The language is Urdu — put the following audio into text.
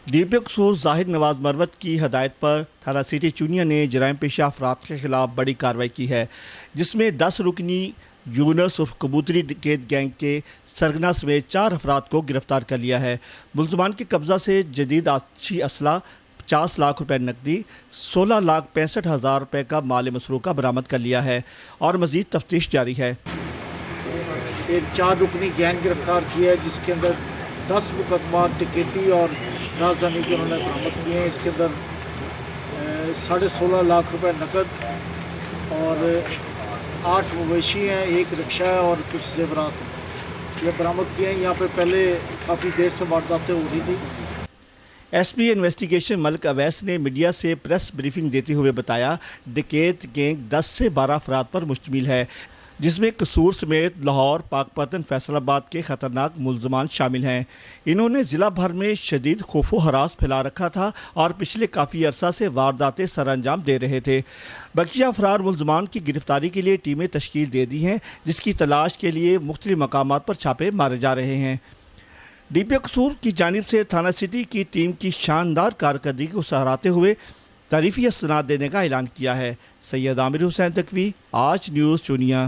ڈی پی او قصور ظاہر نواز مروت کی ہدایت پر تھانہ سٹی چونیا نے جرائم پیشہ افراد کے خلاف بڑی کارروائی کی ہے، جس میں 10 رکنی یونس عرف کبوتری ڈکیت گینگ کے سرگنا سمیت 4 افراد کو گرفتار کر لیا ہے۔ ملزمان کے قبضہ سے جدید آتشی اسلحہ، 50 لاکھ روپے نقدی، 16,65,000 روپے کا مال مسروقہ برآمد کر لیا ہے اور مزید تفتیش جاری ہے۔ ایک 4 رکنی گینگ گرفتار کیا ہے، جس کے اندر 10 مقدمات ڈکیتی اور رازدانی کے انہوں نے برآمد کیے ہیں۔ اس کے اندر 16.5 لاکھ روپے نقد اور 8 مویشی ہیں، 1 رکشہ ہے اور کچھ زیورات یہ برآمد کیے ہیں۔ یہاں پہ پہلے کافی دیر سے وارداتیں ہو رہی تھی۔ ایس پی انویسٹیگیشن ملک اویس نے میڈیا سے پریس بریفنگ دیتے ہوئے بتایا، ڈکیت گینگ 10 سے 12 افراد پر مشتمل ہے، جس میں قصور سمیت لاہور، پاکپتن، فیصل آباد کے خطرناک ملزمان شامل ہیں۔ انہوں نے ضلع بھر میں شدید خوف و ہراس پھیلا رکھا تھا اور پچھلے کافی عرصہ سے وارداتیں سر انجام دے رہے تھے۔ بقیہ فرار ملزمان کی گرفتاری کے لیے ٹیمیں تشکیل دے دی ہیں، جس کی تلاش کے لیے مختلف مقامات پر چھاپے مارے جا رہے ہیں۔ ڈی پی او قصور کی جانب سے تھانہ سٹی کی ٹیم کی شاندار کارکردگی کو سراہتے ہوئے تعریفی اسناد دینے کا اعلان کیا ہے۔ سید عامر حسین تقوی، آج نیوز چونیا۔